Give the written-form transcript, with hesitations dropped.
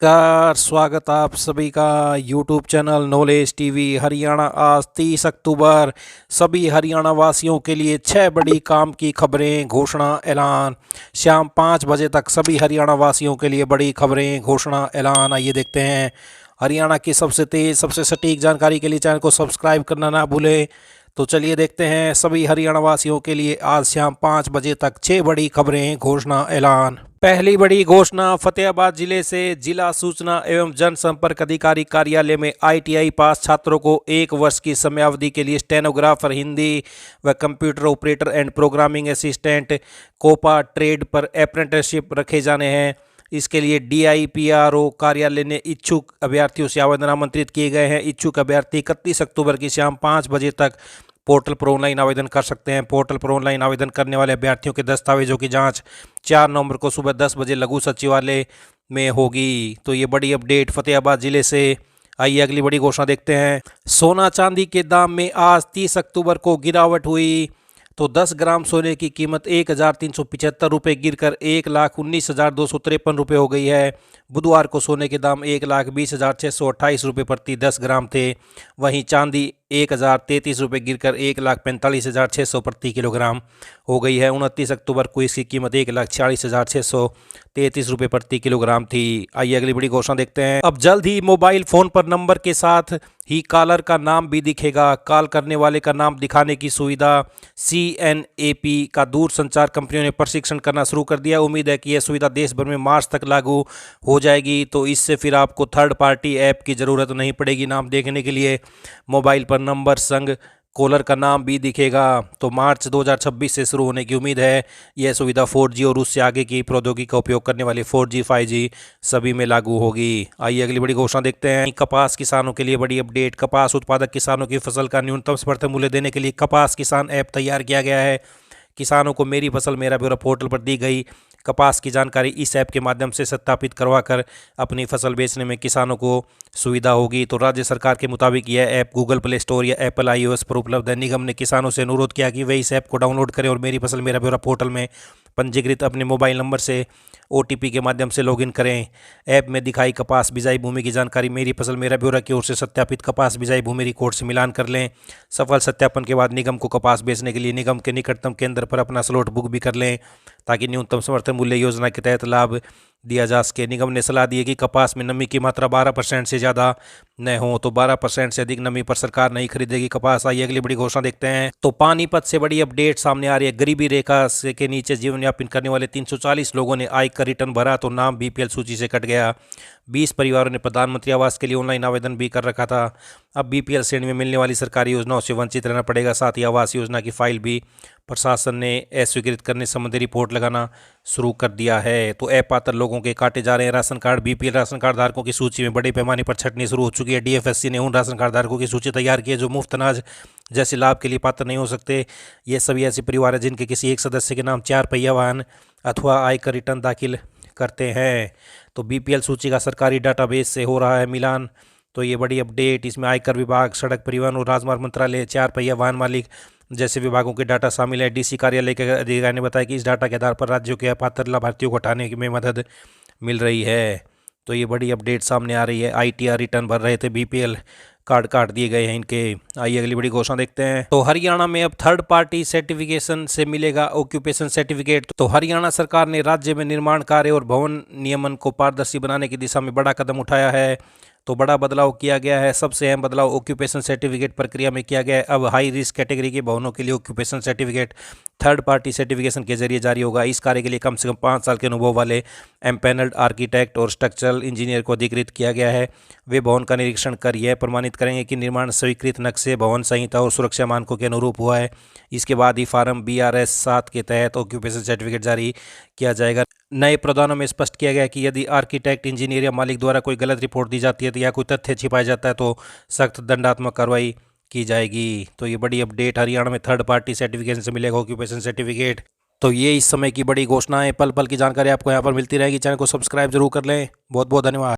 नमस्कार, स्वागत आप सभी का YouTube channel knowledge TV Haryana. आज 30 अक्टूबर सभी हरियाणा वासियों के लिए 6 बड़ी काम की खबरें, घोषणा, ऐलान। शाम 5 बजे तक सभी हरियाणा वासियों के लिए बड़ी खबरें, घोषणा, ऐलान। आइए देखते हैं हरियाणा की सबसे तेज़, सबसे सटीक जानकारी के लिए चैनल को सब्सक्राइब करना ना भूलें। तो चलिए देखते हैं सभी हरियाणा वासियों के लिए आज शाम 5 बजे तक 6 बड़ी खबरें, घोषणा, ऐलान। पहली बड़ी घोषणा, फतेहाबाद जिले से जिला सूचना एवं जनसंपर्क अधिकारी कार्यालय में ITI पास छात्रों को 1 वर्ष की समयावधि के लिए स्टेनोग्राफर हिंदी व computer operator and programming assistant COPA trade पर अप्रेंटिसशिप रखे जाने हैं। इसके लिए DIPRO कार्यालय ने इच्छुक अभ्यर्थियों से आवेदन आमंत्रित किए गए हैं। इच्छुक अभ्यर्थी 31 अक्टूबर की शाम 5 बजे तक पोर्टल पर ऑनलाइन आवेदन कर सकते हैं। पोर्टल पर ऑनलाइन आवेदन करने वाले अभ्यर्थियों के दस्तावेजों की जांच 4 नवंबर को सुबह 10 बजे लघु सचिवालय में होगी। तो ये बड़ी अपडेट फतेहाबाद जिले से। आइए अगली बड़ी घोषणा देखते हैं। सोना चांदी के दाम में आज 30 अक्टूबर को गिरावट हुई। तो 10 ग्राम सोने की कीमत 1,375 रुपये गिरकर 1,19,253 रुपये हो गई है। बुधवार को सोने के दाम 1,20,628 रुपये प्रति 10 ग्राम थे। वहीं चांदी 1,033 रुपये गिरकर 1,45,600 प्रति किलोग्राम हो गई है। 29 अक्टूबर को इसकी कीमत 1,46,633 रुपये प्रति किलोग्राम थी। आइए अगली बड़ी घोषणा देखते हैं। अब जल्द ही मोबाइल फोन पर नंबर के साथ ही कॉलर का नाम भी दिखेगा। कॉल करने वाले का नाम दिखाने की सुविधा CNAP का दूर संचार कंपनियों ने प्रशिक्षण करना शुरू कर दिया। उम्मीद है कि यह सुविधा देश भर में मार्च तक लागू हो जाएगी। तो इससे फिर आपको थर्ड पार्टी ऐप की ज़रूरत नहीं पड़ेगी नाम देखने के लिए। मोबाइल पर नंबर संग कॉलर का नाम भी दिखेगा। तो मार्च 2026 से शुरू होने की उम्मीद है। यह सुविधा 4G और उससे आगे की प्रौद्योगिकी का उपयोग करने वाले 4G 5G सभी में लागू होगी। आइए अगली बड़ी घोषणा देखते हैं। कपास किसानों के लिए बड़ी अपडेट। कपास उत्पादक किसानों की फसल का न्यूनतम समर्थन मूल्य देने के लिए कपास किसान ऐप तैयार किया गया है। किसानों को मेरी फसल मेरा ब्यौरा पोर्टल पर दी गई कपास की जानकारी इस ऐप के माध्यम से सत्यापित करवाकर अपनी फसल बेचने में किसानों को सुविधा होगी। तो राज्य सरकार के मुताबिक यह ऐप गूगल प्ले स्टोर या एप्पल iOS पर उपलब्ध है। निगम ने किसानों से अनुरोध किया कि वे इस ऐप को डाउनलोड करें और मेरी फसल मेरा ब्यौरा पोर्टल में पंजीकृत अपने मोबाइल नंबर से OTP के माध्यम से लॉगिन करें। ऐप में दिखाई कपास बिजाई भूमि की जानकारी मेरी फसल मेरा ब्यौरा की ओर से सत्यापित कपास बिजाई भूमि रिकॉर्ड से मिलान कर लें। सफल सत्यापन के बाद निगम को कपास बेचने के लिए निगम के निकटतम केंद्र पर अपना स्लॉट बुक भी कर लें ताकि न्यूनतम समर्थन मूल्य योजना के तहत लाभ दिया जा सके। निगम ने सलाह दी है कि कपास में नमी की मात्रा 12% से ज़्यादा न हो। तो 12% से अधिक नमी पर सरकार नहीं खरीदेगी कपास। आइए अगली बड़ी घोषणा देखते हैं। तो पानीपत से बड़ी अपडेट सामने आ रही है। गरीबी रेखा से के नीचे जीवन यापन करने वाले 340 लोगों ने आयकर रिटर्न भरा तो नाम BPL सूची से कट गया। 20 परिवारों ने प्रधानमंत्री आवास के लिए ऑनलाइन आवेदन भी कर रखा था। अब BPL श्रेणी में मिलने वाली सरकारी योजनाओं से वंचित रहना पड़ेगा। साथ ही आवास योजना की फाइल भी प्रशासन ने अस्वीकृत करने संबंधी रिपोर्ट लगाना शुरू कर दिया है। तो अपात्र लोगों के काटे जा रहे हैं ration card. BPL ration card धारकों की सूची में बड़े पैमाने पर छंटनी शुरू हो चुकी है। DFSC ने उन राशन कार्ड धारकों की सूची तैयार की है जो मुफ्त अनाज जैसे लाभ के लिए पात्र नहीं हो सकते। ये सभी ऐसे परिवार हैं जिनके किसी एक सदस्य के नाम 4 पहिया वाहन अथवा आयकर रिटर्न दाखिल करते हैं। तो BPL सूची का सरकारी डाटाबेस से हो रहा है मिलान। तो ये बड़ी अपडेट। इसमें आयकर विभाग, सड़क परिवहन और राजमार्ग मंत्रालय, 4 पहिया वाहन मालिक जैसे विभागों के डाटा शामिल है। DC कार्यालय के अधिकारी ने बताया कि इस डाटा के आधार पर राज्यों के अपात्र लाभार्थियों को हटाने में मदद मिल रही है। तो ये बड़ी अपडेट सामने आ रही है। ITR रिटर्न भर रहे थे, BPL कार्ड काट दिए गए हैं इनके। आइए अगली बड़ी घोषणा देखते हैं। तो हरियाणा में अब थर्ड पार्टी सर्टिफिकेशन से मिलेगा ऑक्यूपेशन सर्टिफिकेट। तो हरियाणा सरकार ने राज्य में निर्माण कार्य और भवन नियमन को पारदर्शी बनाने की दिशा में बड़ा कदम उठाया है। तो बड़ा बदलाव किया गया है। सबसे अहम बदलाव ऑक्यूपेशन सर्टिफिकेट प्रक्रिया में किया गया है। अब हाई रिस्क कैटेगरी के भवनों के लिए occupation certificate third party certification के जरिए जारी होगा। इस कार्य के लिए कम से कम 5 साल के अनुभव वाले एम्पैनल्ड आर्किटेक्ट और स्ट्रक्चरल इंजीनियर को अधिकृत किया गया है। वे भवन का निरीक्षण कर यह प्रमाणित करेंगे कि निर्माण स्वीकृत नक्शे, भवन संहिता और सुरक्षा मानकों के अनुरूप हुआ है। इसके बाद ही फार्म BRS 7 के तहत ऑक्यूपेशन सर्टिफिकेट जारी किया जाएगा। नए प्रावधानों में स्पष्ट किया गया कि यदि आर्किटेक्ट, इंजीनियर या मालिक द्वारा कोई गलत रिपोर्ट दी जाती है या कोई तथ्य छिपाया जाता है तो सख्त दंडात्मक कार्रवाई की जाएगी। तो ये बड़ी अपडेट। हरियाणा में थर्ड पार्टी सर्टिफिकेशन से मिलेगा ऑक्यूपेशन सर्टिफिकेट। तो ये इस समय की बड़ी घोषणा है। पल पल की जानकारी आपको यहाँ पर मिलती रहेगी। चैनल को सब्सक्राइब जरूर कर लें। बहुत बहुत धन्यवाद।